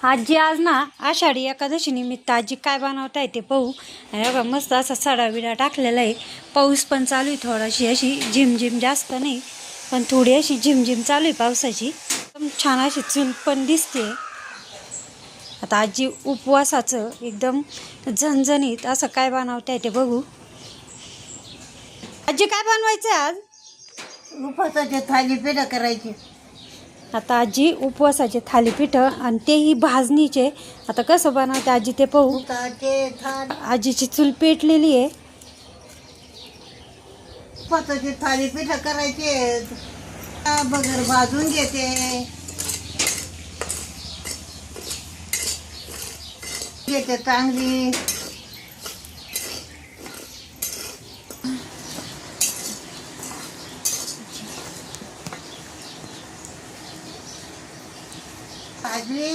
आजी आज ना आषाढी एकादशी निमित्त आजी काय बनवताय ते पाहू. आणि बघा मस्त असा सडा विडा टाकलेला आहे. पाऊस पण चालू आहे, थोडीशी अशी झिमझिम, जास्त नाही पण थोडी अशी झिमझिम चालू आहे पावसाची. एकदम छान अशी चूल पण दिसते. आता आजी उपवासाचं एकदम झणझणीत असं काय बनवताय ते बघू. आजी काय बनवायचं आज? उपवासाचे थालीपीठ करायचे. आता आजी उपवासाचे थालीपीठं आणि तेही भाजणीचे. आता कसं बनवते आजी ते पाहू. आजीची चूल पेटलेली आहे. उपवासाचे थालीपीठ करायचे. बगर भाजून घेते चांगली. भाजली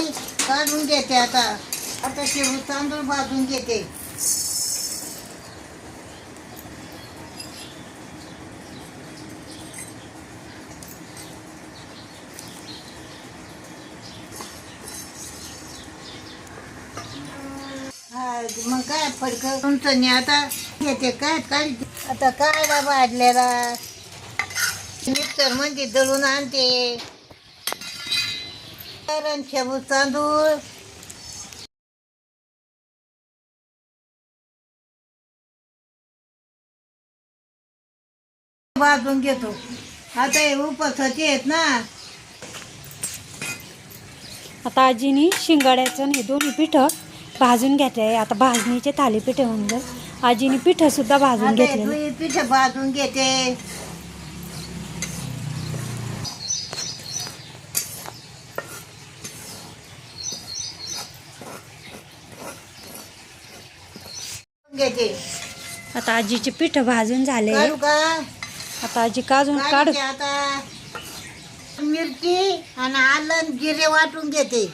काढून घेते. आता शेवू तांदूळ भाजून घेते. मग काय फडकं तुमचं नाही. आता घेते काय काढते. आता काढा भाजलेला मिक्सर मध्ये दळून आणते. शेबू तांदूळ भाजून घेतो. आता हे उपवासाचे आहेत ना. आता आजीने शिंगाड्याचं हे दोन्ही पिठं भाजून घेतले. आता भाजणीचे थालीपीठ म्हणजे आजीने पिठं सुद्धा भाजून घेतले. पीठ भाजून घेते. आता आजीचे पिठ भाजून झाले. आता आजी काजून काढ. आता मिरची आणि आलं जिरे वाटून घेते.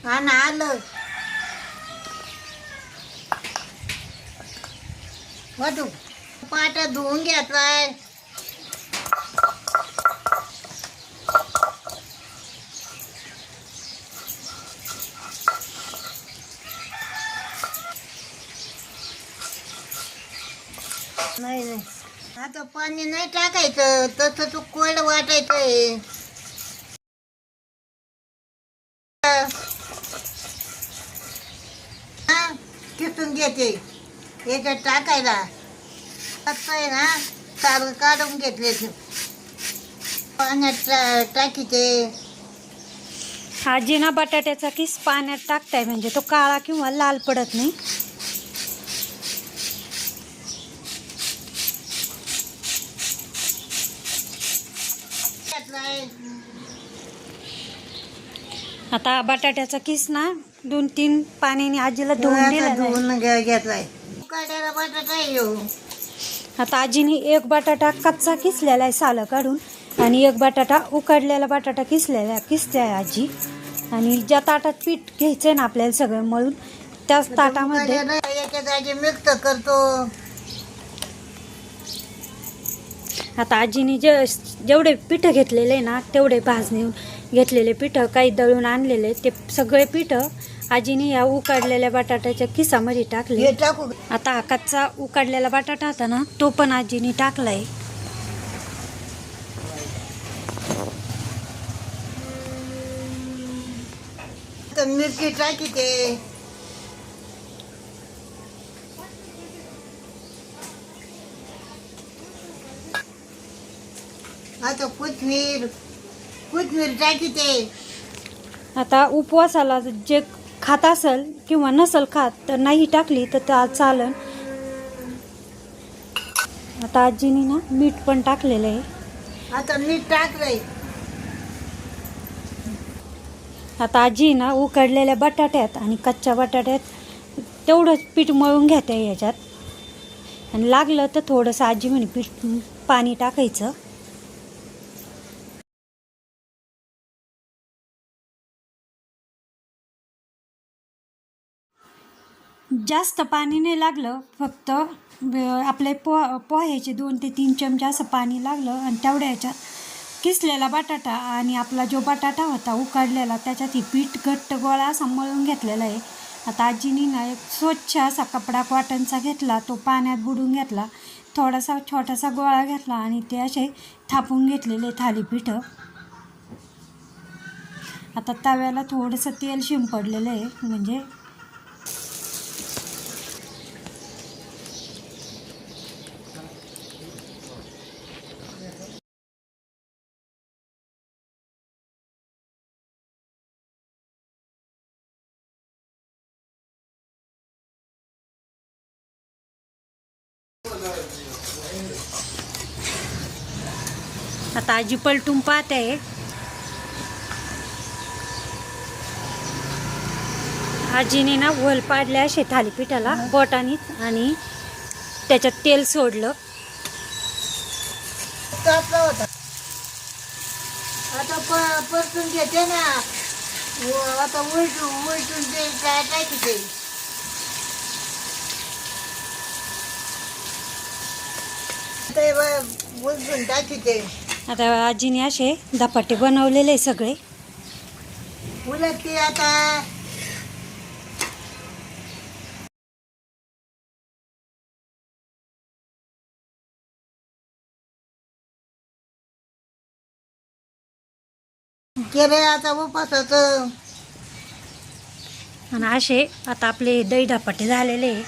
आणि आलं वाटू पाटा धुवून घेतलाय. नाही आता पाणी नाही टाकायचं, तसं तू कोरड वाटायचंय. किसून घेते याच्यात टाकायला. आहे ना सारं काढून घेतले पाण्यात टाकीते. आजी ना बटाट्याचा किस पाण्यात टाकताय म्हणजे तो काळा किंवा लाल पडत नाही. आता बटाट्याचा किस ना 2-3 पाण्याने आजीला धुवून घेतलाय. उकाड्याला बटाटा येऊ. आता आजीने एक बटाटा कच्चा किसलेला आहे सालं काढून, आणि एक बटाटा उकडलेला बटाटा किसते आहे आजी. आणि ज्या ताटात पीठ घ्यायचंय ना आपल्याला सगळं मळून, त्याच ताटामध्ये याच्या जागी मिक्स करतो. आता आजीने जेवढे पिठं घेतलेले आहे ना तेवढे भाजणे घेतलेले पिठं, काही दळून आणलेले, ते सगळे पिठं आजीने या उकडलेल्या बटाट्याच्या किसामध्ये टाकले. आता हा कच्चा उकडलेला बटाटा होता ना तो पण आजीने टाकलाय. मिरची टाकीते. आता कोथमीर टाकीते. आता उपवासाला जे खात असेल किंवा नसल खात तर नाही टाकली तर चालन. आता आजीने ना मीठ पण टाकलेलं आहे. आता मीठ टाकलंय. आता आजी ना उकडलेल्या बटाट्यात आणि कच्च्या बटाट्यात तेवढंच पीठ मळून घेते याच्यात. आणि लागलं तर थोडंसं आजी म्हणे पीठ पाणी टाकायचं. जास्त पाणी नाही लागलं, फक्त आपले पोह्याचे 2 ते 3 चमचे असं पाणी लागलं. आणि तेवढ्या ह्याच्यात किसलेला बटाटा आणि आपला जो बटाटा होता उकडलेला त्याच्यात ही पीठ घट्ट गोळा असा मळून घेतलेला आहे. आता आजीनी ना एक स्वच्छ असा कपडा कॉटनचा घेतला, तो पाण्यात बुडून घेतला, थोडासा छोटासा गोळा घेतला आणि ते असे थापून घेतलेले थालीपीठं. आता तव्याला थोडंसं तेल शिंपडलेलं आहे, म्हणजे आता आजी पलटून पाहते आहे. आजीने ना वल पाडले असे थालीपीठाला बोटाने आणि त्याच्यात तेल सोडलं. तापला होता. आता परतून घेते ना. आता उलटून ते काय टाकायचे. ते उलटून टाकायचे. आता आजीने असे धपाटे बनवलेले सगळे. उलट ते आता केले आता उपासाचं. आणि असे आता आपले दही धपाटे झालेले आहे.